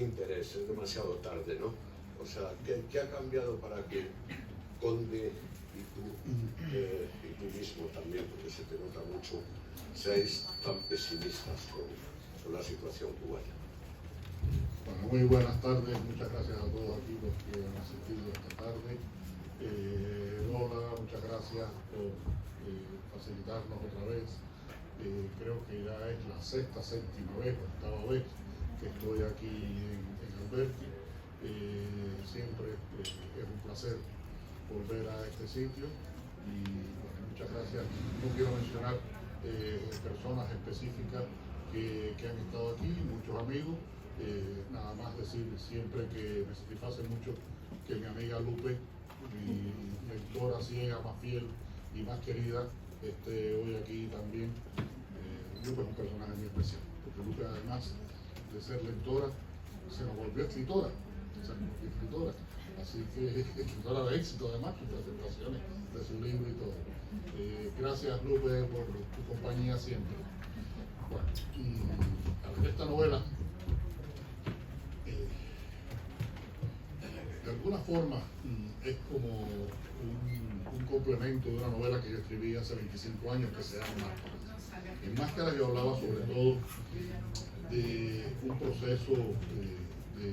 interés, es demasiado tarde, ¿no? O sea, ¿qué ha cambiado para que Conde y tú mismo también, porque se te nota mucho, seáis tan pesimistas con la situación cubana? Bueno, muy buenas tardes, muchas gracias a todos aquí los que han asistido esta tarde. Lola, muchas gracias por facilitarnos otra vez. Creo que ya es la sexta, séptima vez o octava vez que estoy aquí en Alberti. Siempre es un placer volver a este sitio y bueno, muchas gracias. No quiero mencionar personas específicas que han estado aquí, muchos amigos. Nada más decir siempre que me satisface mucho que mi amiga Lupe, mi lectora ciega más fiel y más querida, esté hoy aquí también. Lupe es un personaje muy especial, porque Lupe, además de ser lectora, se nos volvió escritora. Así que escritora de éxito, además, con presentaciones de su libro y todo. Gracias, Lupe, por tu compañía siempre. Bueno, y esta novela, de alguna forma, es como un complemento de una novela que yo escribí hace 25 años que se llama Máscaras. En Máscaras yo hablaba sobre todo de un proceso de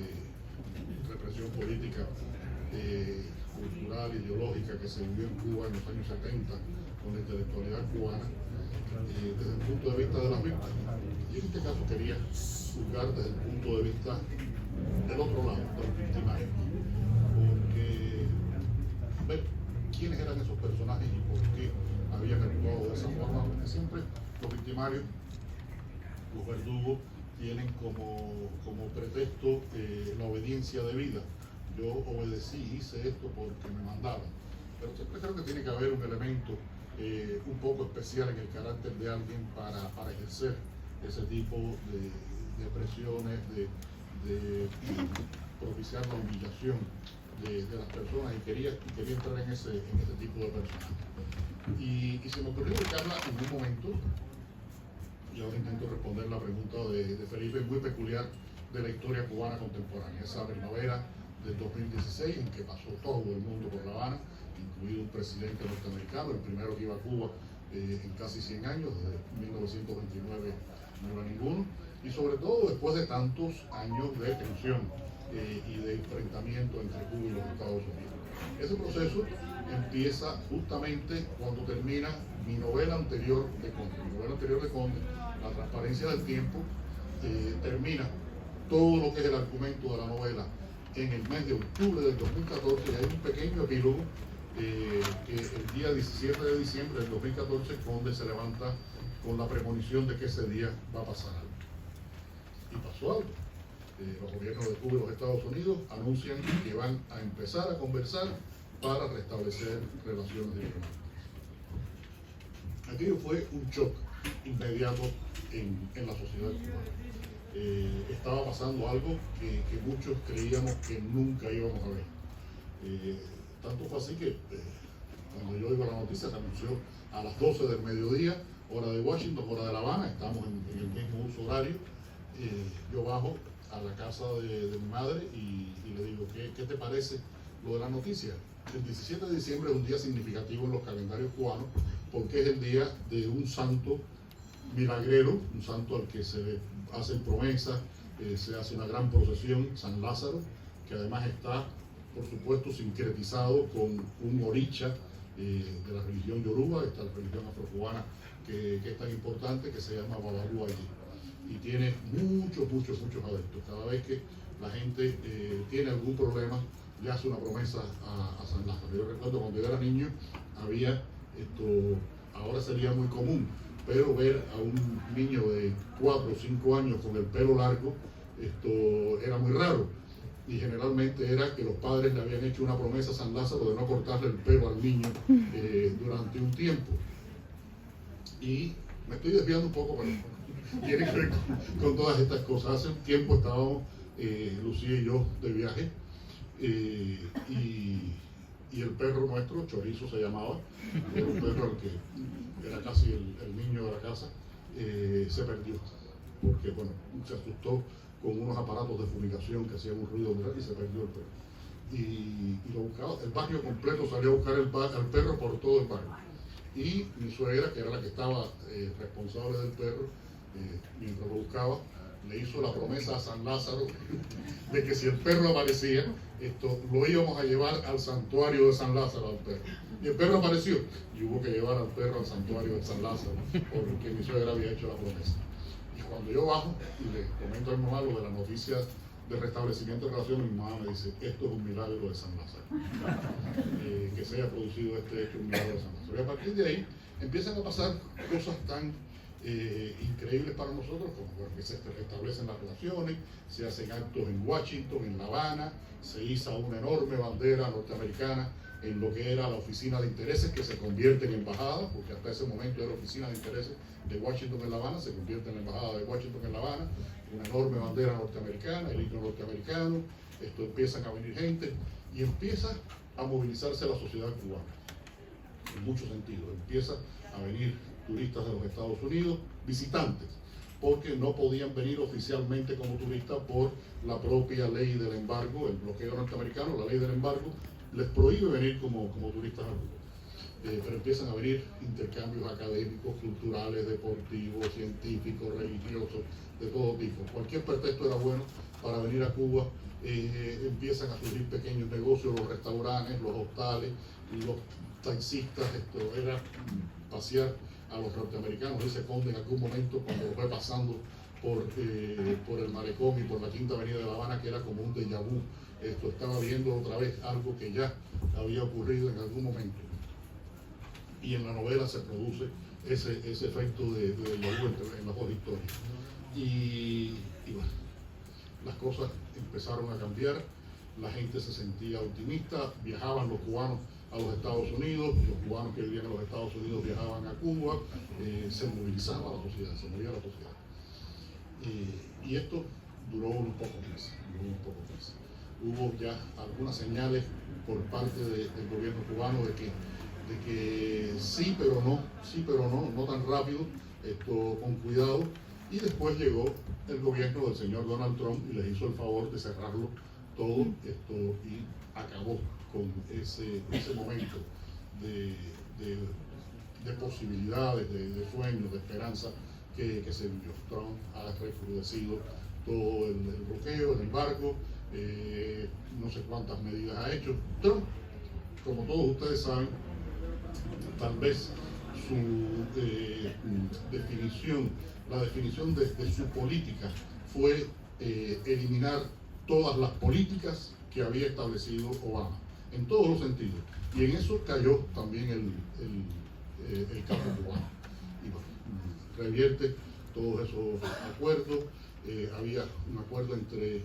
represión política, cultural, ideológica que se vivió en Cuba en los años 70 con la intelectualidad cubana, desde el punto de vista de las víctimas. Y en este caso quería juzgar desde el punto de vista del otro lado, de los victimarios, porque ver quiénes eran esos personajes y por qué habían actuado de esa forma, porque siempre los victimarios, los verdugos, tienen como pretexto la obediencia debida. Yo obedecí, hice esto porque me mandaban. Pero siempre creo que tiene que haber un elemento un poco especial en el carácter de alguien para ejercer ese tipo de presiones, de propiciar la humillación de las personas, y quería entrar en ese tipo de personas. Y se me ocurrió ubicarla en un momento, y ahora intento responder la pregunta de Felipe, muy peculiar de la historia cubana contemporánea, esa primavera del 2016 en que pasó todo el mundo por La Habana, incluido un presidente norteamericano, el primero que iba a Cuba en casi 100 años, desde 1929 no iba ninguno, y sobre todo después de tantos años de tensión y de enfrentamiento entre Cuba y los Estados Unidos. Ese proceso empieza justamente cuando termina mi novela anterior de Conde, La transparencia del tiempo. Termina todo lo que es el argumento de la novela en el mes de octubre del 2014, y hay un pequeño epílogo que el día 17 de diciembre del 2014 Conde se levanta con la premonición de que ese día va a pasar algo. Y pasó algo. Los gobiernos de Cuba y los Estados Unidos anuncian que van a empezar a conversar para restablecer relaciones diplomáticas. Aquello fue un shock inmediato en la sociedad cubana. Estaba pasando algo que muchos creíamos que nunca íbamos a ver. Tanto fue así que cuando yo oigo la noticia, se anunció a las 12 del mediodía, hora de Washington, hora de La Habana, estamos en el mismo uso horario. Yo bajo a la casa de mi madre y le digo, ¿qué te parece lo de la noticia? El 17 de diciembre es un día significativo en los calendarios cubanos porque es el día de un santo milagrero, un santo al que se le hacen promesas, se hace una gran procesión, San Lázaro, que además está, por supuesto, sincretizado con un oricha de la religión yoruba, esta religión afrocubana que es tan importante, que se llama Babalu allí. Y tiene muchos adeptos. Cada vez que la gente tiene algún problema, le hace una promesa a San Lázaro. Yo recuerdo cuando yo era niño, había ahora sería muy común, pero ver a un niño de 4 o 5 años con el pelo largo, era muy raro. Y generalmente era que los padres le habían hecho una promesa a San Lázaro de no cortarle el pelo al niño durante un tiempo. Y me estoy desviando un poco, pero tiene que ver con todas estas cosas. Hace un tiempo estábamos, Lucía y yo, de viaje, y el perro nuestro, Chorizo se llamaba, era un perro que era casi el niño de la casa, se perdió, porque bueno, se asustó con unos aparatos de fumigación que hacían un ruido muy grande y se perdió el perro. Y lo buscaba, el barrio completo salió a buscar al perro por todo el barrio. Y mi suegra, que era la que estaba responsable del perro, mientras lo buscaba, le hizo la promesa a San Lázaro de que si el perro aparecía, lo íbamos a llevar al santuario de San Lázaro al perro. Y el perro apareció y hubo que llevar al perro al santuario de San Lázaro porque mi suegra había hecho la promesa. Y cuando yo bajo y le comento a mi mamá lo de la noticia de restablecimiento de relaciones, mi mamá me dice, esto es un milagro de San Lázaro. Que se haya producido este hecho, un milagro de San Lázaro. Y a partir de ahí empiezan a pasar cosas tan increíbles para nosotros, como que se restablecen las relaciones, se hacen actos en Washington, en La Habana, se iza una enorme bandera norteamericana en lo que era la oficina de intereses, que se convierte en embajada, porque hasta ese momento era oficina de intereses de Washington en La Habana, se convierte en la embajada de Washington en La Habana, una enorme bandera norteamericana, el himno norteamericano, empiezan a venir gente y empieza a movilizarse la sociedad cubana, en muchos sentidos. Empieza a venir turistas de los Estados Unidos, visitantes, porque no podían venir oficialmente como turistas por la propia ley del embargo, el bloqueo norteamericano, la ley del embargo, les prohíbe venir como turistas a Cuba. Pero empiezan a venir intercambios académicos, culturales, deportivos, científicos, religiosos, de todo tipo. Cualquier pretexto era bueno para venir a Cuba. Empiezan a surgir pequeños negocios, los restaurantes, los hostales, los taxistas. Esto era pasear a los norteamericanos. Ese conde en algún momento, cuando fue pasando por el malecón y por la Quinta Avenida de La Habana, que era como un déjà vu, estaba viendo otra vez algo que ya había ocurrido en algún momento. Y en la novela se produce ese efecto de déjà vu en las dos historias. Y bueno, las cosas empezaron a cambiar, la gente se sentía optimista, viajaban los cubanos a los Estados Unidos, los cubanos que vivían en los Estados Unidos viajaban a Cuba, se movilizaba la sociedad, se movía la sociedad. Y esto duró unos pocos meses. Hubo ya algunas señales por parte del gobierno cubano de que sí, pero no tan rápido, con cuidado. Y después llegó el gobierno del señor Donald Trump y les hizo el favor de cerrarlo todo y acabó con ese momento de posibilidades, de sueños, de esperanza que se vivió. Trump ha recrudecido todo el bloqueo, el embargo, no sé cuántas medidas ha hecho. Trump, como todos ustedes saben, tal vez su la definición de su política fue eliminar todas las políticas que había establecido Obama, en todos los sentidos. Y en eso cayó también el campo cubano. Y bueno, revierte todos esos acuerdos. Había un acuerdo entre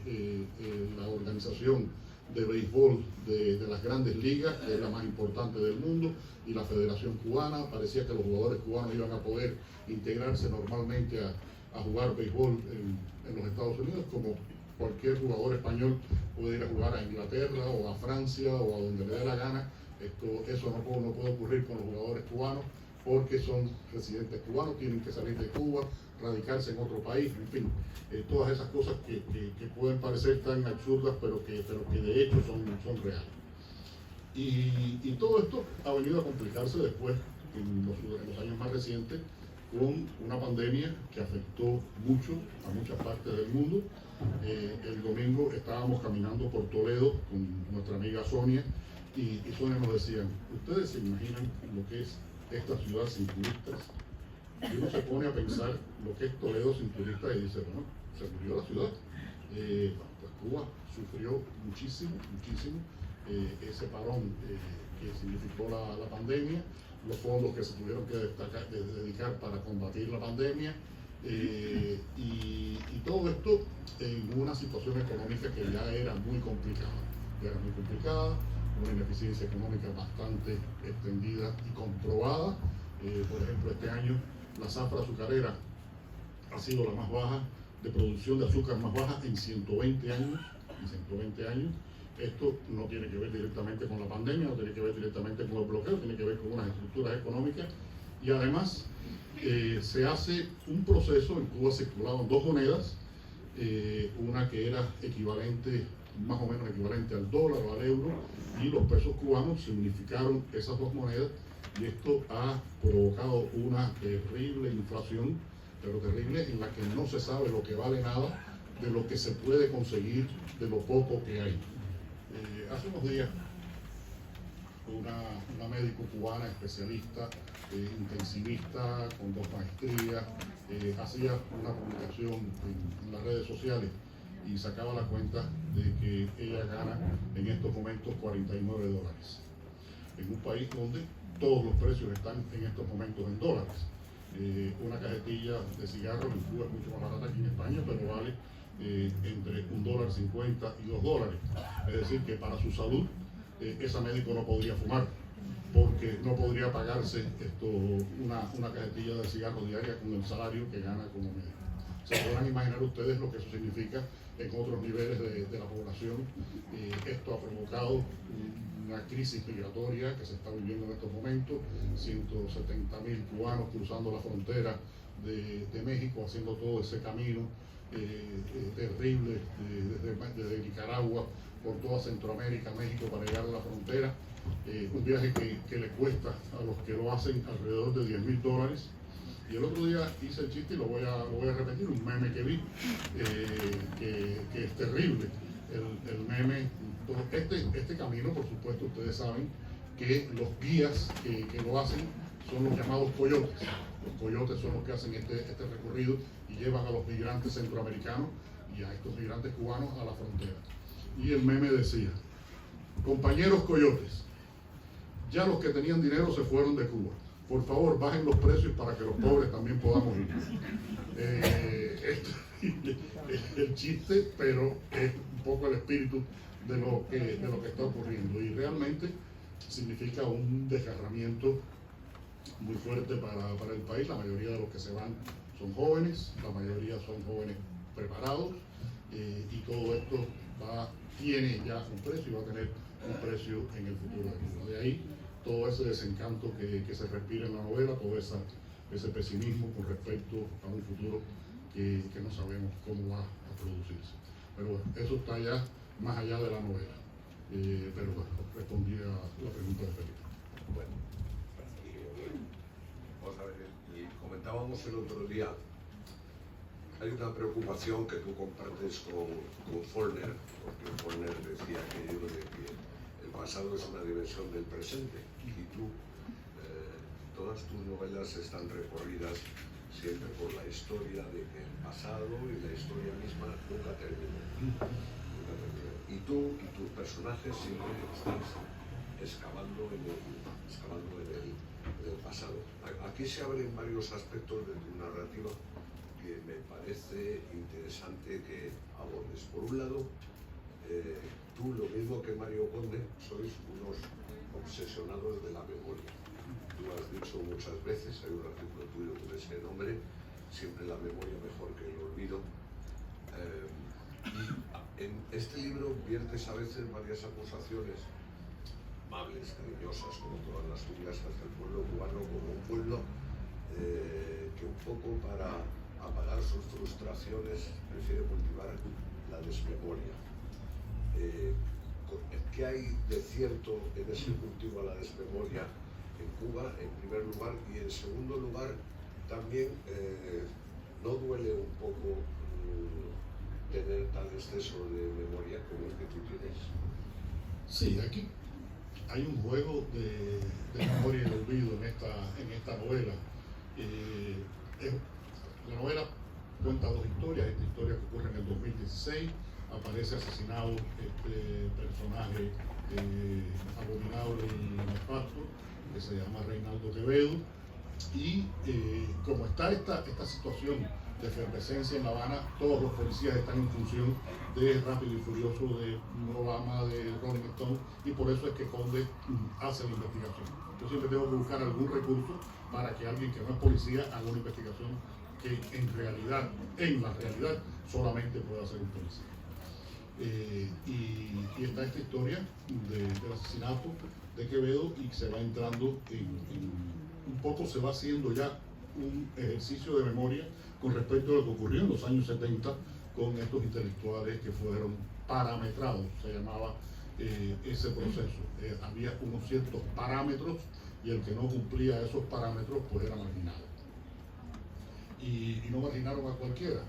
la organización de béisbol de las grandes ligas, que es la más importante del mundo, y la Federación Cubana. Parecía que los jugadores cubanos iban a poder integrarse normalmente a jugar béisbol en los Estados Unidos, como cualquier jugador español puede ir a jugar a Inglaterra o a Francia o a donde le dé la gana. Eso no puede ocurrir con los jugadores cubanos, porque son residentes cubanos, tienen que salir de Cuba, radicarse en otro país, en fin, todas esas cosas que pueden parecer tan absurdas, pero que de hecho son reales. Y todo esto ha venido a complicarse después, en los años más recientes, con una pandemia que afectó mucho a muchas partes del mundo. El domingo estábamos caminando por Toledo con nuestra amiga Sonia, y Sonia nos decía, ¿ustedes se imaginan lo que es esta ciudad sin turistas? Y uno se pone a pensar lo que es Toledo sin turistas y dice, bueno, se murió la ciudad. Pues Cuba sufrió muchísimo ese parón que significó la pandemia, los fondos que se tuvieron que dedicar para combatir la pandemia, y todo esto en una situación económica que ya era muy complicada, una ineficiencia económica bastante extendida y comprobada. Por ejemplo, este año la zafra azucarera ha sido la más baja, de producción de azúcar más baja en 120 años. Esto no tiene que ver directamente con la pandemia, no tiene que ver directamente con el bloqueo, tiene que ver con unas estructuras económicas. Y además se hace un proceso. En Cuba circulaban dos monedas, una que era equivalente, más o menos equivalente al dólar o al euro, y los pesos cubanos se unificaron esas dos monedas, y esto ha provocado una terrible inflación, pero terrible, en la que no se sabe lo que vale nada de lo que se puede conseguir de lo poco que hay. Hace unos días una médico cubana especialista, intensivista, con 2 maestrías, hacía una publicación en las redes sociales y sacaba la cuenta de que ella gana en estos momentos $49, en un país donde todos los precios están en estos momentos en dólares. Una cajetilla de cigarros en Cuba es mucho más barata que en España, pero vale entre $1.50 y $2. Es decir, que para su salud esa médico no podría fumar, porque no podría pagarse una cajetilla de cigarros diaria con el salario que gana como médico. Se podrán imaginar ustedes lo que eso significa en otros niveles de la población. Esto ha provocado una crisis migratoria que se está viviendo en estos momentos, 170.000 cubanos cruzando la frontera de México, haciendo todo ese camino terrible desde Nicaragua por toda Centroamérica, México, para llegar a la frontera. Un viaje que le cuesta a los que lo hacen alrededor de $10.000. Y el otro día hice el chiste y lo voy a repetir, un meme que vi, que es terrible. El meme, este camino, por supuesto, ustedes saben que los guías que lo hacen son los llamados coyotes. Los coyotes son los que hacen este recorrido y llevan a los migrantes centroamericanos y a estos migrantes cubanos a la frontera. Y el meme decía: compañeros coyotes, ya los que tenían dinero se fueron de Cuba. Por favor, bajen los precios para que los pobres también podamos ir. Es el chiste, pero es un poco el espíritu de lo que está ocurriendo. Y realmente significa un desgarramiento muy fuerte para el país. La mayoría de los que se van son jóvenes, la mayoría son jóvenes preparados, y todo esto tiene ya un precio y va a tener un precio en el futuro de Cuba. De ahí todo ese desencanto que se respira en la novela, todo ese pesimismo con respecto a un futuro que no sabemos cómo va a producirse. Pero bueno, eso está ya más allá de la novela. Pero bueno, respondí a la pregunta de Felipe. Bueno, vamos a ver, y comentábamos el otro día, hay una preocupación que tú compartes con Faulkner, porque Faulkner decía aquello de que el pasado es una dimensión del presente, y tú, todas tus novelas están recorridas siempre por la historia de que el pasado y la historia misma nunca terminan. Y tú y tus personajes siempre estáis excavando en el pasado. Aquí se abren varios aspectos de tu narrativa que me parece interesante que abordes. Por un lado, tú, lo mismo que Mario Conde, sois unos obsesionados de la memoria. Tú has dicho muchas veces, hay un artículo tuyo con ese nombre, siempre la memoria mejor que el olvido. Y en este libro viertes a veces varias acusaciones amables, cariñosas, como todas las tuyas, hacia el pueblo cubano como un pueblo que un poco para apagar sus frustraciones prefiere cultivar la desmemoria. ¿Qué hay de cierto en ese cultivo a la desmemoria en Cuba, en primer lugar? Y en segundo lugar, también ¿no duele un poco tener tal exceso de memoria como el que tú tienes? Sí, aquí hay un juego de memoria y de olvido en esta novela. La novela cuenta dos historias. Esta historia que ocurre en el 2016, aparece asesinado este personaje abominable y nefasto que se llama Reinaldo Quevedo, y como está esta situación de efervescencia en La Habana, todos los policías están en función de Rápido y Furioso, de Obama, de Rolling Stone, y por eso es que Conde hace la investigación. Yo siempre tengo que buscar algún recurso para que alguien que no es policía haga una investigación que en la realidad solamente puede hacer un policía. Y está esta historia del asesinato de Quevedo, y se va entrando un poco se va haciendo ya un ejercicio de memoria con respecto a lo que ocurrió en los años 70 con estos intelectuales que fueron parametrados, se llamaba ese proceso. Había unos ciertos parámetros y el que no cumplía esos parámetros pues era marginado. Y no marginaron a cualquiera,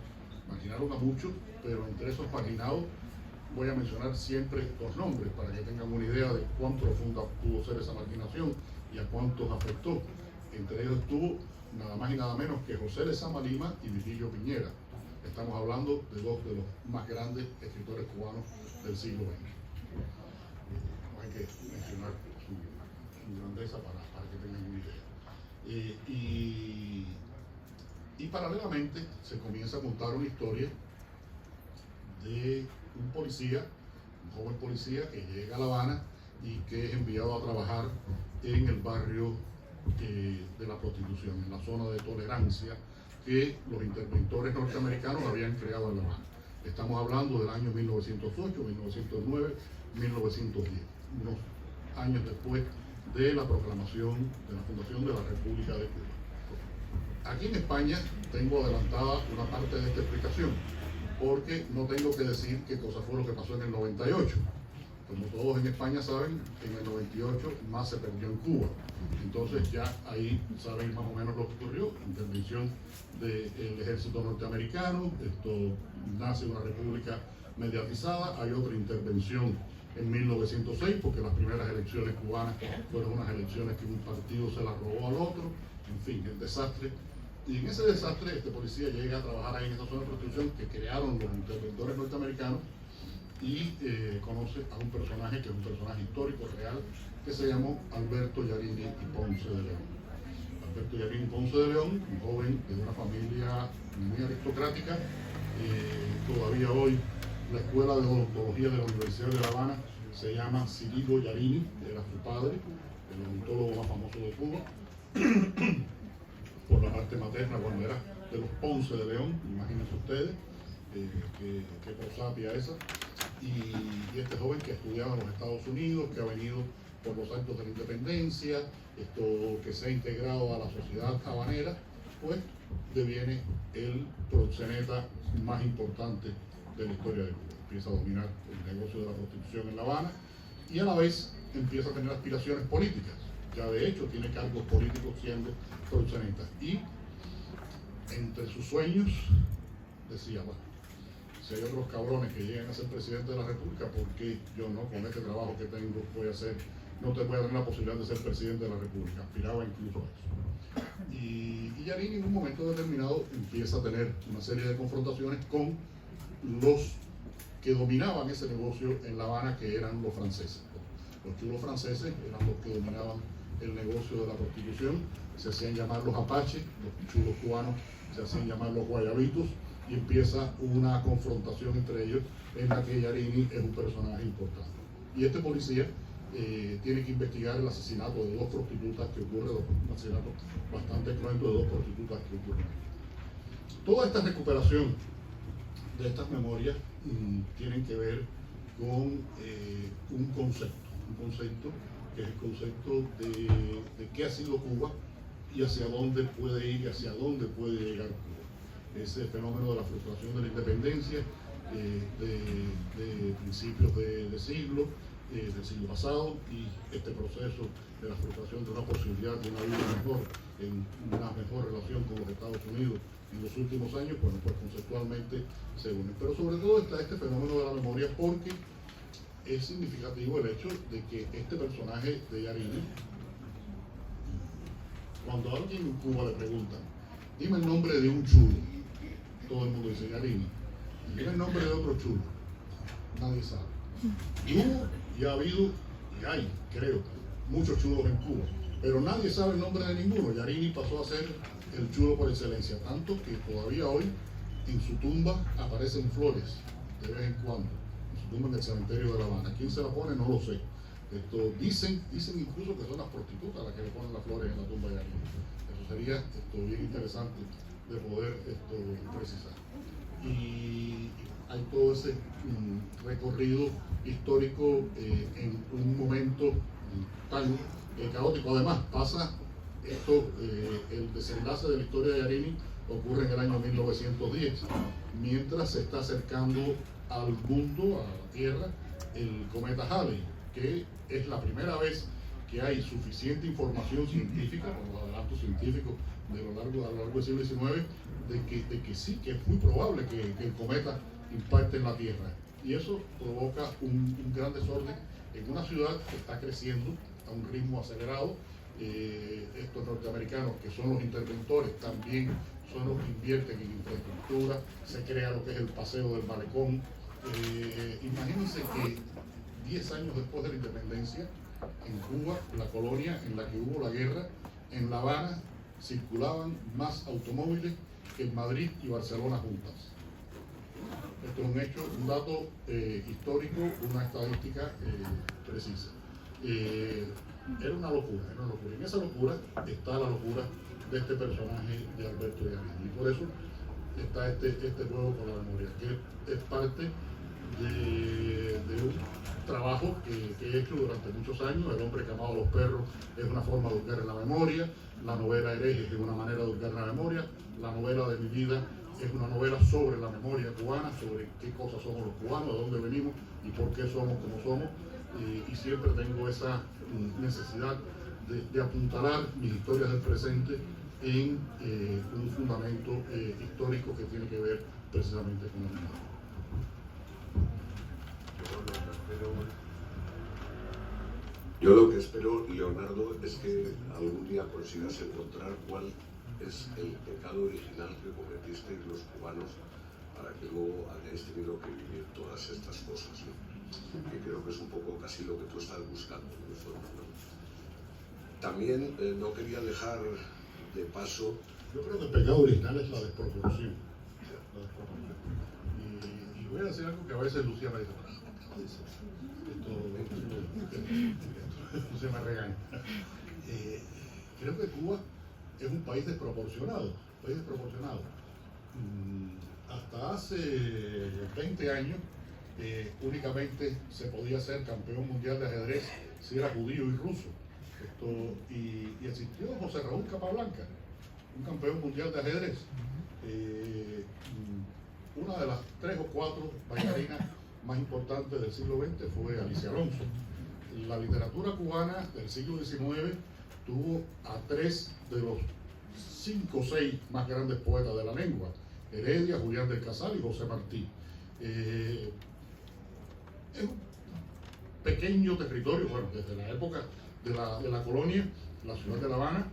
marginaron a muchos, pero entre esos marginados voy a mencionar siempre los nombres para que tengan una idea de cuán profunda pudo ser esa marginación y a cuántos afectó. Entre ellos estuvo nada más y nada menos que José Lezama Lima y Virgilio Piñera. Estamos hablando de dos de los más grandes escritores cubanos del siglo XX. No hay que mencionar su grandeza para que tengan una idea. Y paralelamente se comienza a contar una historia de un policía, un joven policía que llega a La Habana y que es enviado a trabajar en el barrio de la prostitución, en la zona de tolerancia que los interventores norteamericanos habían creado en La Habana. Estamos hablando del año 1908, 1909, 1910, unos años después de la proclamación de la fundación de la República de Cuba. Aquí en España tengo adelantada una parte de esta explicación, porque no tengo que decir qué cosa fue lo que pasó en el 98. Como todos en España saben, en el 98 más se perdió en Cuba. Entonces ya ahí saben más o menos lo que ocurrió, intervención del ejército norteamericano, esto nace una república mediatizada, hay otra intervención en 1906, porque las primeras elecciones cubanas fueron unas elecciones que un partido se las robó al otro, en fin, el desastre. Y en ese desastre este policía llega a trabajar ahí en esa zona de prostitución que crearon los interventores norteamericanos y conoce a un personaje que es un personaje histórico real que se llamó Alberto Yarini y Ponce de León. Alberto Yarini y Ponce de León, un joven de una familia muy aristocrática, todavía hoy la Escuela de Odontología de la Universidad de La Habana se llama Cirilo Yarini, era su padre, el odontólogo más famoso de Cuba. Por la parte materna, bueno, era de los Ponce de León, imagínense ustedes, qué prosapia esa. Y este joven que estudiaba en los Estados Unidos, que ha venido por los actos de la independencia, que se ha integrado a la sociedad habanera, pues deviene el proxeneta más importante de la historia de Cuba. Empieza a dominar el negocio de la prostitución en La Habana y a la vez empieza a tener aspiraciones políticas. Ya de hecho tiene cargos políticos siendo proxeneta. Y entre sus sueños decía, bueno, si hay otros cabrones que lleguen a ser presidente de la República, ¿por qué yo no, con este trabajo que tengo, no te voy a dar la posibilidad de ser presidente de la República? Aspiraba incluso a eso. Y Yarini en un momento determinado empieza a tener una serie de confrontaciones con los que dominaban ese negocio en La Habana, que eran los franceses. Los chulos franceses eran los que dominaban el negocio de la prostitución, se hacían llamar los apaches, los chulos cubanos se hacían llamar los guayabitos, y empieza una confrontación entre ellos en la que Yarini es un personaje importante. Y este policía tiene que investigar el asesinato de dos prostitutas que ocurre, un asesinato bastante cruento de dos prostitutas que ocurren. Toda esta recuperación de estas memorias tienen que ver con un concepto que es el concepto de qué ha sido Cuba y hacia dónde puede ir y hacia dónde puede llegar Cuba. Ese fenómeno de la frustración de la independencia de principios de siglo, del siglo pasado, y este proceso de la frustración de una posibilidad de una vida mejor, en una mejor relación con los Estados Unidos en los últimos años, bueno, pues conceptualmente se unen. Pero sobre todo está este fenómeno de la memoria, porque es significativo el hecho de que este personaje de Yarini, cuando a alguien en Cuba le preguntan, dime el nombre de un chulo, todo el mundo dice Yarini. Dime el nombre de otro chulo, nadie sabe. Hubo y ha habido, y hay, creo, muchos chulos en Cuba, pero nadie sabe el nombre de ninguno. Yarini pasó a ser el chulo por excelencia, tanto que todavía hoy en su tumba aparecen flores de vez en cuando, en su tumba en el cementerio de La Habana. ¿Quién se la pone? No lo sé. Dicen incluso que son las prostitutas las que le ponen las flores en la tumba de Yarini. Eso sería bien interesante de poder precisar. Y hay todo ese recorrido histórico en un momento tan caótico. Además, pasa el desenlace de la historia de Yarini ocurre en el año 1910. mientras se está acercando al mundo, a la Tierra, el cometa Halley, que es la primera vez que hay suficiente información científica, por los adelantos científicos a lo largo del siglo XIX, de que sí, que es muy probable que el cometa impacte en la Tierra. Y eso provoca un gran desorden en una ciudad que está creciendo a un ritmo acelerado. Estos norteamericanos, que son los interventores, también son los que invierten en infraestructura, se crea lo que es el paseo del malecón. Imagínense que 10 años después de la independencia, en Cuba, la colonia en la que hubo la guerra, en La Habana circulaban más automóviles que en Madrid y Barcelona juntas. Esto es un hecho, un dato histórico, una estadística precisa. Era una locura, era una locura. En esa locura está la locura de este personaje de Alberto Giannini. Y por eso está este juego con la memoria, que es parte de un trabajo que he hecho durante muchos años. El hombre que amaba a los perros es una forma de hurgar en la memoria, la novela Herejes es una manera de hurgar en la memoria, la novela de mi vida es una novela sobre la memoria cubana, sobre qué cosas somos los cubanos, de dónde venimos y por qué somos como somos. Y siempre tengo esa necesidad de apuntalar mis historias del presente en un fundamento histórico que tiene que ver precisamente con el mundo. Yo lo que espero, Leonardo, es que algún día consigas encontrar cuál es el pecado original que cometisteis los cubanos para que luego hayáis tenido que vivir todas estas cosas, ¿no? Que creo que es un poco casi lo que tú estás buscando, en el fondo, ¿no? También no quería dejar de paso... Yo creo que el pecado original es la desproporción. Y voy a decir algo que a veces Lucía me dice, esto se me regaña. Creo que Cuba es un país desproporcionado, hasta hace 20 años únicamente se podía ser campeón mundial de ajedrez si era judío y ruso. Y existió José Raúl Capablanca, un campeón mundial de ajedrez. Una de las 3 o 4 bailarinas más importantes del siglo XX fue Alicia Alonso. La literatura cubana del siglo XIX tuvo a 3 de los 5 o 6 más grandes poetas de la lengua: Heredia, Julián del Casal y José Martí. Es un pequeño territorio, bueno, desde la época de la colonia, la ciudad de La Habana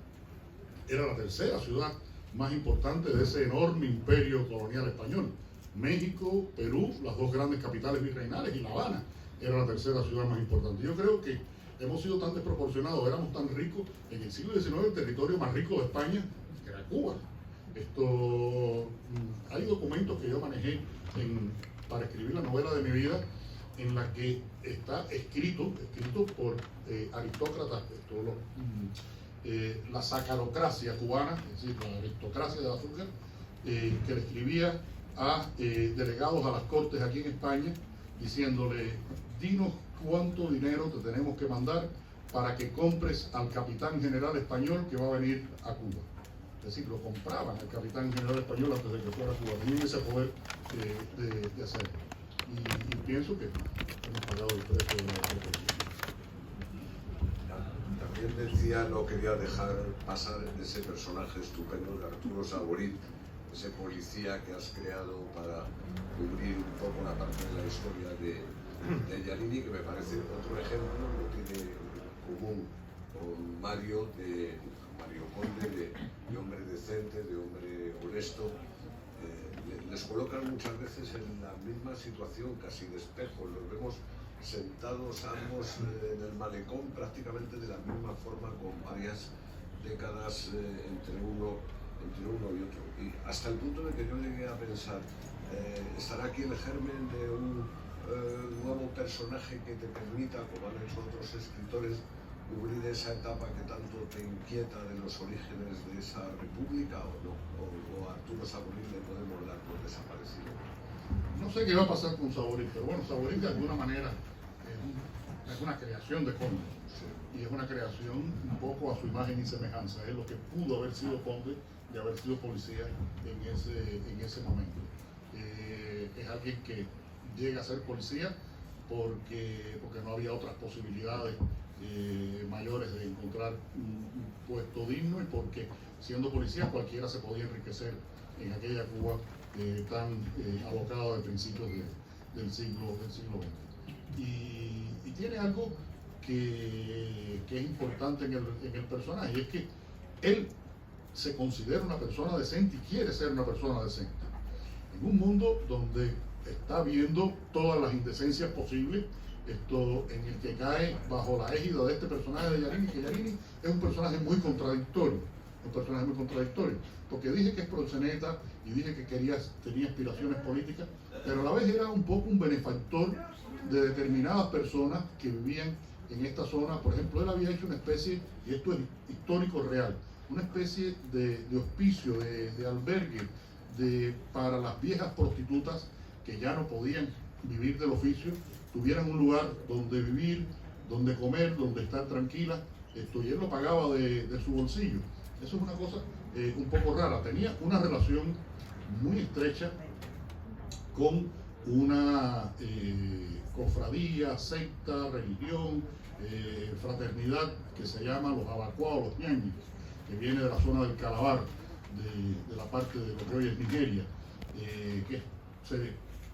era la tercera ciudad más importante de ese enorme imperio colonial español. México, Perú, las 2 grandes capitales virreinales, y La Habana era la tercera ciudad más importante. Yo creo que hemos sido tan desproporcionados, éramos tan ricos. En el siglo XIX el territorio más rico de España era Cuba. Hay documentos que yo manejé para escribir la novela de mi vida, en la que está escrito por aristócratas, la sacarocracia cubana, es decir, la aristocracia de azúcar, que le escribía a delegados a las cortes aquí en España, diciéndole: dinos cuánto dinero te tenemos que mandar para que compres al capitán general español que va a venir a Cuba. Es decir, lo compraban al capitán general español antes de que fuera a Cuba. Tenían ese poder de hacerlo. Y pienso que hemos pagado el precio de la protección. También decía, no quería dejar pasar ese personaje estupendo de Arturo Saborit, ese policía que has creado para cubrir un poco la parte de la historia de Giannini, que me parece otro ejemplo, lo tiene en común con Mario Conde, de hombre decente, de hombre honesto. Les colocan muchas veces en la misma situación, casi de espejo. Los vemos sentados ambos en el malecón prácticamente de la misma forma, con varias décadas entre uno y otro. Y hasta el punto de que yo llegué a pensar, ¿estará aquí el germen de un nuevo personaje que te permita, como han hecho otros escritores, cubrir esa etapa que tanto te inquieta de los orígenes de esa república, o no? ¿O a Arturo Saborit le podemos dar por desaparecido? No sé qué va a pasar con Saborit, pero bueno, Saborit de alguna manera es una creación de Conde, y es una creación un poco a su imagen y semejanza. Es lo que pudo haber sido Conde y haber sido policía en ese momento. es alguien que llega a ser policía porque no había otras posibilidades mayores de encontrar un puesto digno, y porque siendo policía cualquiera se podía enriquecer en aquella Cuba tan abocada de principios del siglo XX. Y tiene algo que es importante en el personaje, y es que él se considera una persona decente y quiere ser una persona decente. En un mundo donde está viendo todas las indecencias posibles, en el que cae bajo la égida de este personaje de Yarini, que Yarini es un personaje muy contradictorio, porque dije que es proxeneta y dije que tenía aspiraciones políticas, pero a la vez era un poco un benefactor de determinadas personas que vivían en esta zona. Por ejemplo, él había hecho una especie, y esto es histórico real, una especie de hospicio, de albergue para las viejas prostitutas que ya no podían vivir del oficio, tuvieran un lugar donde vivir, donde comer, donde estar tranquilas, y él lo pagaba de su bolsillo. Eso es una cosa un poco rara. Tenía una relación muy estrecha con una cofradía, secta, religión, fraternidad que se llama los Abacuá o los Ñañis, que viene de la zona del Calabar, de la parte de lo que hoy es Nigeria,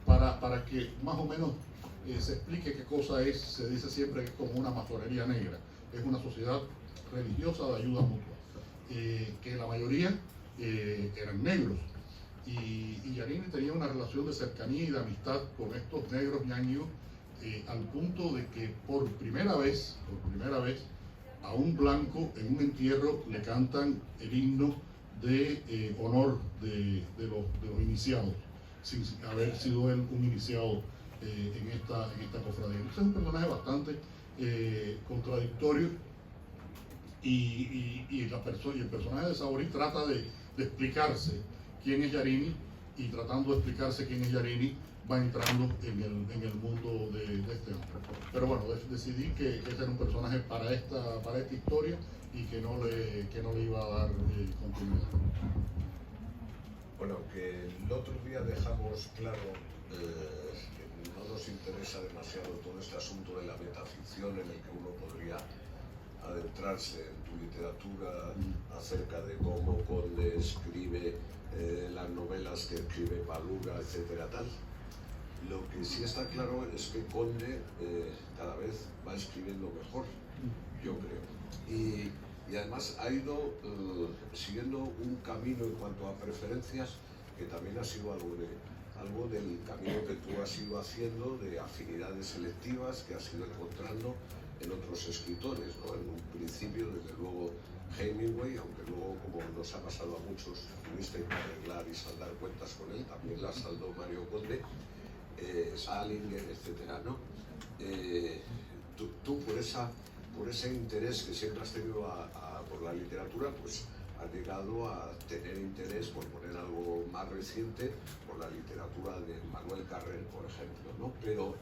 para que más o menos se explique qué cosa es. Se dice siempre que es como una masonería negra, es una sociedad religiosa de ayuda mutua, que la mayoría eran negros, y Yarini tenía una relación de cercanía y de amistad con estos negros ñaños, al punto de que por primera vez a un blanco en un entierro le cantan el himno de honor de los iniciados, sin haber sido él un iniciado en esta cofradía. Entonces es un personaje bastante contradictorio, y el personaje de Saborí trata de explicarse quién es Yarini, y tratando de explicarse quién es Yarini va entrando en el mundo de este hombre. Pero bueno, decidí que este era un personaje para esta historia, y que no le iba a dar continuidad. Bueno, que el otro día dejamos claro que no nos interesa demasiado todo este asunto de la metaficción, en el que uno podría adentrarse en tu literatura acerca de cómo Conde escribe las novelas que escribe Palura, etcétera, tal. Lo que sí está claro es que Conde cada vez va escribiendo mejor, yo creo. Y además ha ido siguiendo un camino en cuanto a preferencias que también ha sido algo del camino que tú has ido haciendo, de afinidades selectivas que has ido encontrando en otros escritores, ¿no? En un principio, desde luego, Hemingway, aunque luego, como nos ha pasado a muchos, tuviste que arreglar y saldar cuentas con él, también la saldó Mario Conde, Salinger, etcétera, ¿no? Tú por ese interés que siempre has tenido por la literatura, pues has llegado a tener interés, por poner algo más reciente, por la literatura de Manuel Carrel, por ejemplo, ¿no? Pero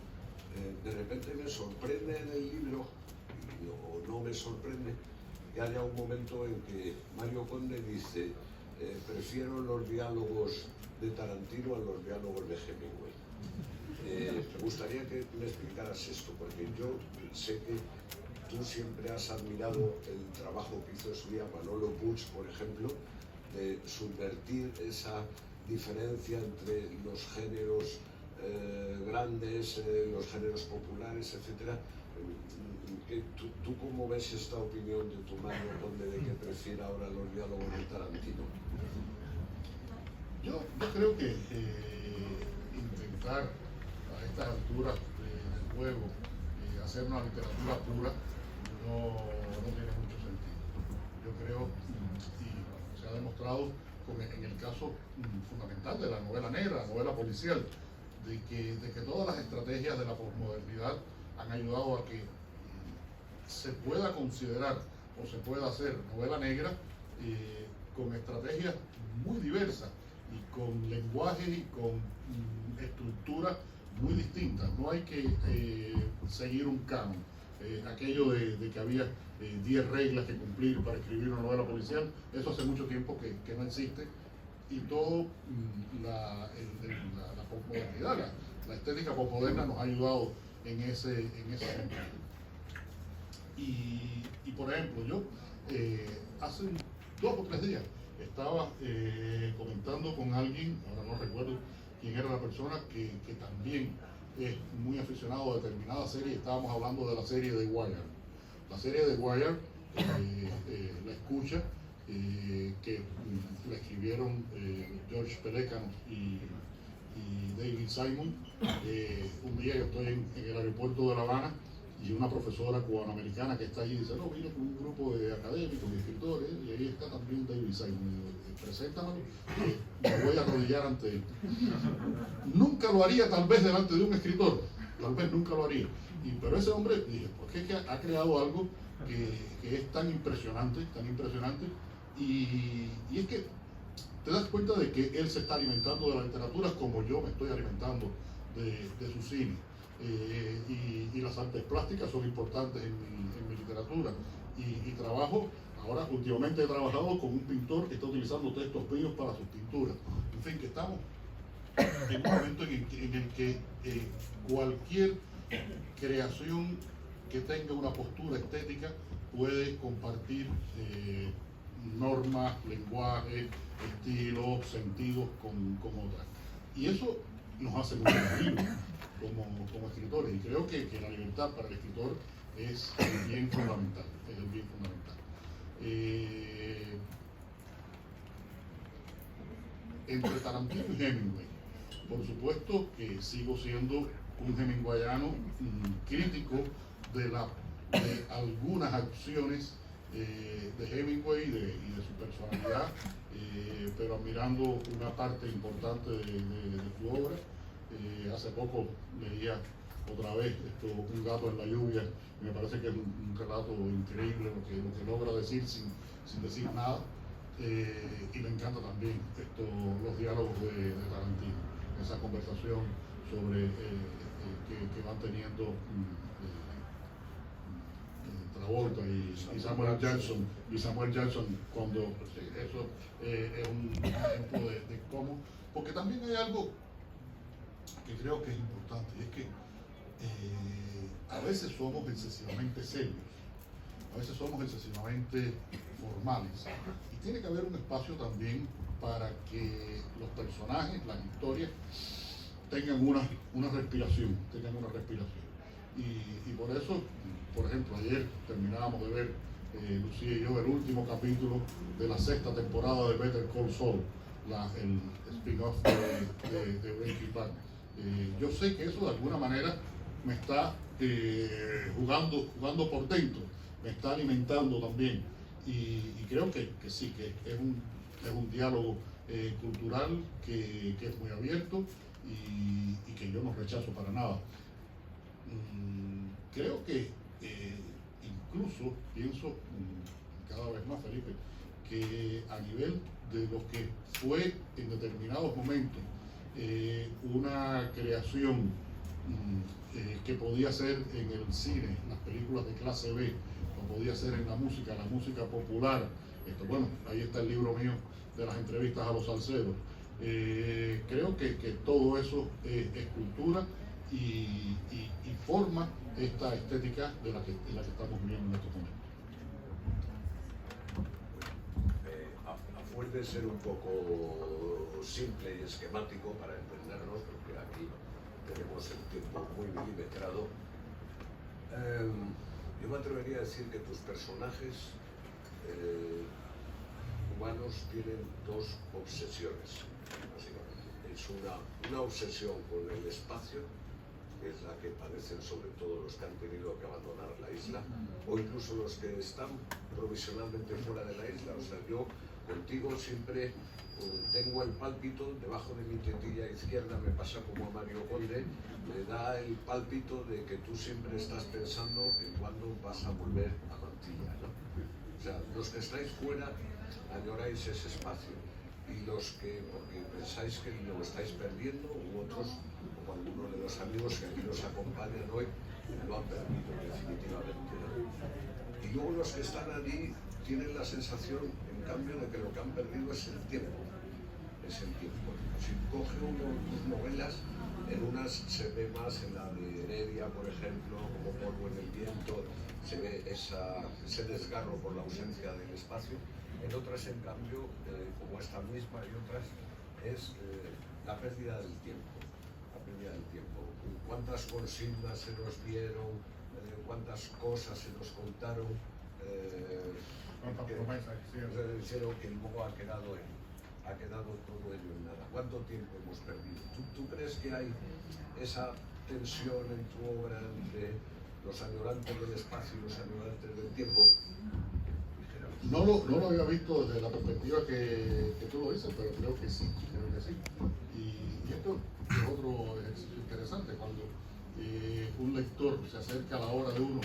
de repente me sorprende en el libro, o no me sorprende, que haya un momento en que Mario Conde dice prefiero los diálogos de Tarantino a los diálogos de Hemingway. Me gustaría que me explicaras esto, porque yo sé que tú siempre has admirado el trabajo que hizo en su día Manolo Puig, por ejemplo, de subvertir esa diferencia entre los géneros grandes, los géneros populares, etcétera. ¿Tú cómo ves esta opinión de tu Mario Conde de que prefiere ahora los diálogos de Tarantino? Yo creo que intentar a estas alturas del juego hacer una literatura pura no tiene mucho sentido. Yo creo, y se ha demostrado en el caso fundamental de la novela negra, la novela policial, de que todas las estrategias de la posmodernidad han ayudado a que se pueda considerar o se pueda hacer novela negra con estrategias muy diversas y con lenguaje y con estructuras muy distintas. No hay que seguir un canon. Aquello de que había 10 reglas que cumplir para escribir una novela policial, eso hace mucho tiempo que no existe, y todo la posmodernidad, la estética posmoderna nos ha ayudado en ese sentido. Y por ejemplo, yo hace 2 o 3 días estaba comentando con alguien, ahora no recuerdo quién era la persona, que también es muy aficionado a determinada serie. Estábamos hablando de la serie de Wire. La serie de Wire, la escucha, que la escribieron George Pelecanos y David Simon. Un día yo estoy en el aeropuerto de La Habana y una profesora cubanoamericana que está allí dice, no, vine con un grupo de académicos y escritores, y ahí está también David Simon. Y digo, preséntamelo, me voy a arrodillar ante él. Nunca lo haría tal vez delante de un escritor, tal vez nunca lo haría. Pero ese hombre, dije, porque es que ha creado algo que es tan impresionante, y es que te das cuenta de que él se está alimentando de la literatura como yo me estoy alimentando de su cine. Y las artes plásticas son importantes en mi literatura. Y trabajo, ahora últimamente he trabajado con un pintor que está utilizando textos míos para sus pinturas. En fin, que estamos en un momento en el que cualquier creación que tenga una postura estética puede compartir normas, lenguaje, estilos, sentidos con otras. Y eso nos hace muy libres como escritores. Y creo que la libertad para el escritor es el bien fundamental. Entre Tarantino y Hemingway, por supuesto que sigo siendo un hemingwayano crítico de algunas acciones de Hemingway y de su personalidad, pero admirando una parte importante de su obra. Hace poco leía otra vez Un gato en la lluvia, y me parece que es un relato increíble lo que logra decir sin decir nada. Y me encanta también los diálogos de Tarantino, esa conversación sobre que van teniendo Travolta y Samuel Jackson, cuando eso es un ejemplo de cómo, porque también hay algo que creo que es importante, y es que a veces somos excesivamente serios, a veces somos excesivamente formales, y tiene que haber un espacio también para que los personajes, las historias, tengan una respiración. Y por eso, por ejemplo, ayer terminábamos de ver, Lucía y yo, el último capítulo de la 6ª temporada de Better Call Saul, el spin-off de Breaking Bad. Yo sé que eso de alguna manera me está jugando por dentro, me está alimentando también, y creo que sí, que es un diálogo cultural que es muy abierto y que yo no rechazo para nada. Creo que incluso pienso cada vez más, Felipe, que a nivel de lo que fue en determinados momentos una creación que podía ser en el cine, las películas de clase B, o podía ser en la música popular. Bueno, ahí está el libro mío de las entrevistas a los salseros. Creo que todo eso es cultura y forma esta estética de la que estamos viviendo en estos momentos. A fuerza de ser un poco simple y esquemático para entendernos, porque aquí tenemos el tiempo muy milimetrado, yo me atrevería a decir que tus personajes humanos tienen 2 obsesiones, básicamente. Es una obsesión con el espacio, que es la que padecen sobre todo los que han tenido que abandonar la isla, o incluso los que están provisionalmente fuera de la isla. O sea, yo contigo siempre tengo el pálpito debajo de mi tetilla izquierda, me pasa como a Mario Conde, me da el pálpito de que tú siempre estás pensando en cuándo vas a volver a Mantilla, ¿no? O sea, los que estáis fuera añoráis ese espacio, y los que, porque pensáis que lo estáis perdiendo, u otros, como algunos de los amigos que aquí nos acompañan hoy, lo han perdido definitivamente, ¿no? Y luego los que están allí tienen la sensación, en cambio, de que lo que han perdido es el tiempo. es el tiempo. Si coge uno tus novelas, en unas se ve más, en la de Heredia, por ejemplo, como Polvo en el viento, se ve ese desgarro por la ausencia del espacio. En otras, en cambio, como esta misma y otras, es la pérdida del tiempo. La pérdida del tiempo. Cuántas consignas se nos dieron, cuántas cosas se nos contaron, que luego ha quedado todo ello en nada. ¿Cuánto tiempo hemos perdido? ¿Tú crees que hay esa tensión en tu obra entre los añorantes del espacio y los añorantes del tiempo? No lo había visto desde la perspectiva que tú lo dices, pero creo que sí, Y esto es otro ejercicio interesante, cuando un lector se acerca a la obra de uno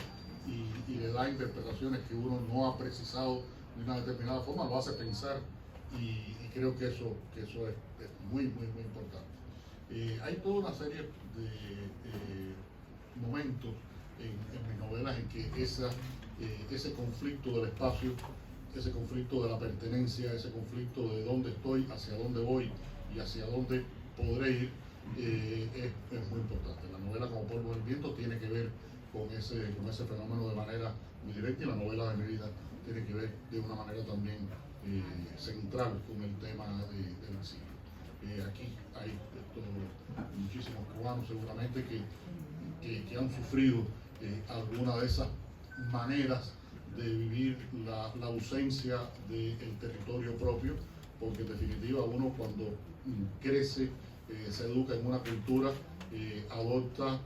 y le da interpretaciones que uno no ha precisado de una determinada forma, lo hace pensar, y creo que eso es muy importante. Hay toda una serie de momentos en mis novelas en que ese conflicto del espacio, ese conflicto de la pertenencia, ese conflicto de dónde estoy, hacia dónde voy y hacia dónde podré ir, es muy importante. La novela como Polvo del Viento tiene que ver con ese fenómeno de manera muy directa, y la novela de mi vida tiene que ver de una manera también central con el tema del exilio. Aquí hay muchísimos cubanos seguramente que han sufrido alguna de esas maneras de vivir la ausencia del territorio propio, porque en definitiva uno cuando crece, se educa en una cultura, adopta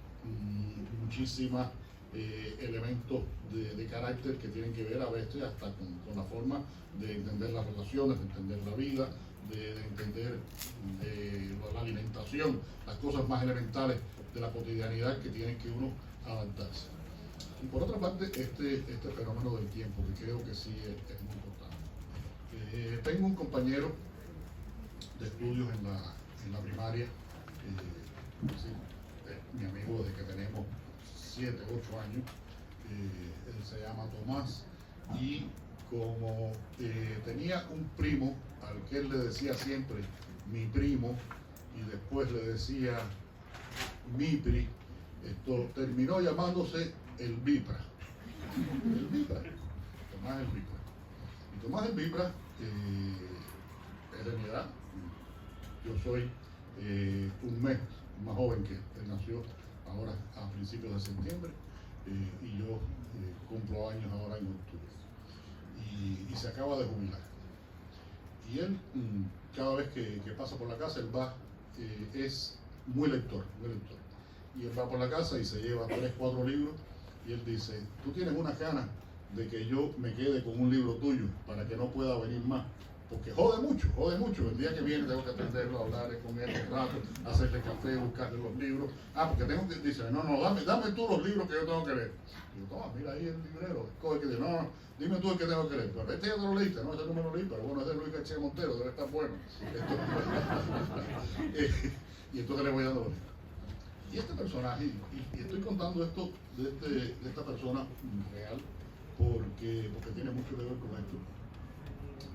muchísimos elementos de carácter que tienen que ver a veces hasta con la forma de entender las relaciones, de entender la vida, de entender la alimentación, las cosas más elementales de la cotidianidad que tienen que uno adaptarse. Y por otra parte, este fenómeno del tiempo, que creo que sí es muy importante. Tengo un compañero de estudios en la primaria, mi amigo desde que tenemos 7, 8 años, él se llama Tomás, y como tenía un primo al que él le decía siempre mi primo, y después le decía mi pri, esto terminó llamándose el Vipra. El Vipra, Tomás el Vipra. Y Tomás el Vipra es de mi edad. Yo soy un mes más joven que él. Él nació ahora a principios de septiembre, y yo cumplo años ahora en octubre. Y se acaba de jubilar. Y él, cada vez que pasa por la casa, él va, es muy lector. Y él va por la casa y se lleva 3, 4 libros, y él dice: tú tienes una ganas de que yo me quede con un libro tuyo para que no pueda venir más, porque jode mucho. El día que viene tengo que atenderlo, hablar con él un rato, hacerle café, buscarle los libros. Porque tengo que, dice, no, dame tú los libros que yo tengo que leer. Y yo, toma, mira ahí el librero, escoge que dice, no, dime tú el que tengo que leer. Pero este ya te lo leíste, no, ese no me lo leí, pero bueno, es de Luis García Montero, debe estar bueno. Y entonces le voy dando los libros. Y este personaje, y estoy contando esto de esta persona real, porque tiene mucho que ver con esto,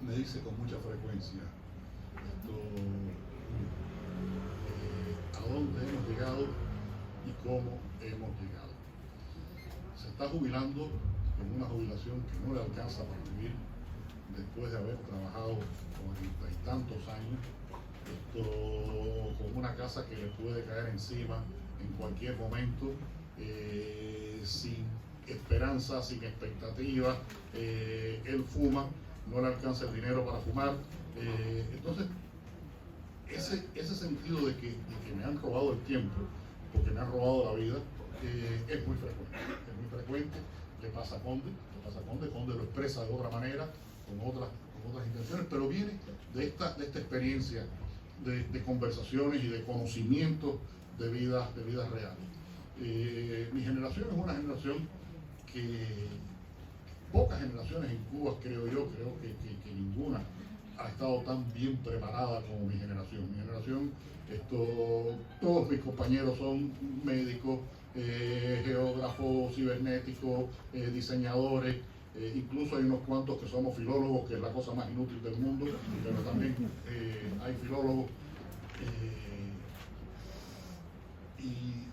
me dice con mucha frecuencia a dónde hemos llegado y cómo hemos llegado. Se está jubilando con una jubilación que no le alcanza para vivir, después de haber trabajado 40 y tantos años, con una casa que le puede caer encima en cualquier momento, sin esperanza, sin expectativa. Él fuma, no le alcanza el dinero para fumar. Entonces, ese sentido de que me han robado el tiempo, porque me han robado la vida, es muy frecuente. Le pasa a Conde, Conde lo expresa de otra manera, con otras intenciones, pero viene de esta experiencia de conversaciones y de conocimiento de vidas reales. Mi generación es una generación que pocas generaciones en Cuba, creo que ninguna ha estado tan bien preparada como mi generación. Mi generación, todos mis compañeros son médicos, geógrafos, cibernéticos, diseñadores, incluso hay unos cuantos que somos filólogos, que es la cosa más inútil del mundo, pero también hay filólogos. Y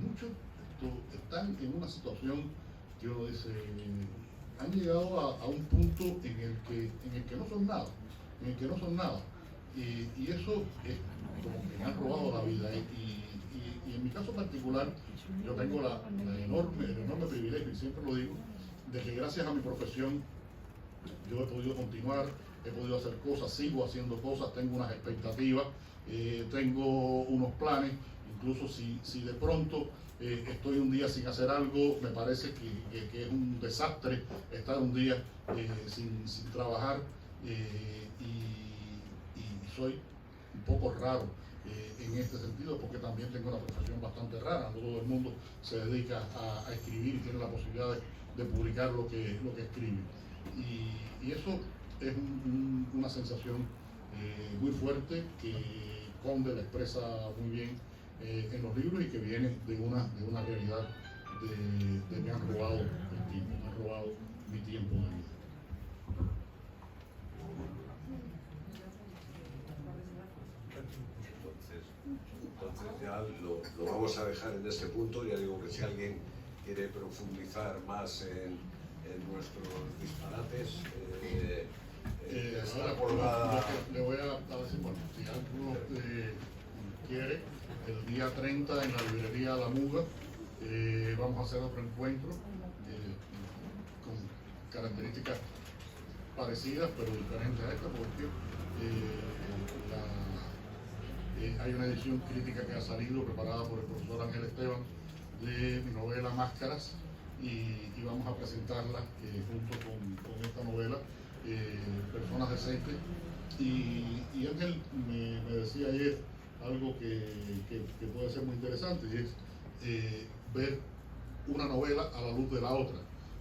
muchos están en una situación que uno dice, han llegado a un punto en el que no son nada, y eso es como que me han robado la vida. Y en mi caso particular, yo tengo el enorme privilegio, y siempre lo digo, de que gracias a mi profesión yo he podido continuar, he podido hacer cosas, sigo haciendo cosas, tengo unas expectativas, tengo unos planes. Incluso si de pronto estoy un día sin hacer algo, me parece que es un desastre estar un día sin trabajar, y soy un poco raro en este sentido, porque también tengo una profesión bastante rara. No todo el mundo se dedica a escribir y tiene la posibilidad de publicar lo que escribe, y eso es una sensación muy fuerte, que Conde la expresa muy bien en los libros, y que viene de una realidad de me han robado el tiempo, me han robado mi tiempo de vida. Entonces ya lo vamos a dejar en este punto. Ya digo que si alguien quiere profundizar más en nuestros disparates, está colgada. Le voy a decir, bueno, si alguno quiere, el día 30 en la librería La Muga vamos a hacer otro encuentro con características parecidas pero diferentes a esta, porque hay una edición crítica que ha salido preparada por el profesor Ángel Esteban de mi novela Máscaras, y vamos a presentarla junto con esta novela, Personas Decentes. Y Ángel me decía ayer algo que puede ser muy interesante, y es ver una novela a la luz de la otra,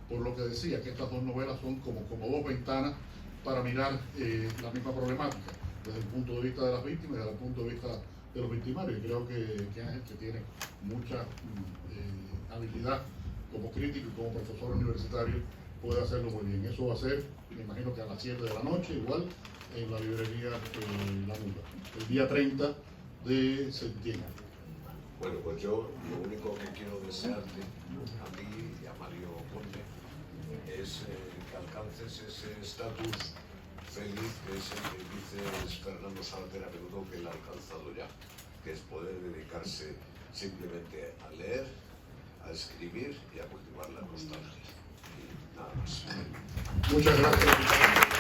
por lo que decía que estas dos novelas son como dos ventanas para mirar la misma problemática, desde el punto de vista de las víctimas y desde el punto de vista de los victimarios. Y creo que Ángel, que tiene mucha habilidad como crítico y como profesor universitario, puede hacerlo muy bien. Eso va a ser, me imagino que a las 7 de la noche, igual, en la librería La Muga, el día 30 de septiembre. Bueno, pues yo lo único que quiero desearte a mí y a Mario Conde es que alcances ese estatus feliz, que es el que dice Fernando Savater a menudo que él ha alcanzado ya, que es poder dedicarse simplemente a leer, a escribir y a cultivar la nostalgia. Y nada más. Muchas gracias.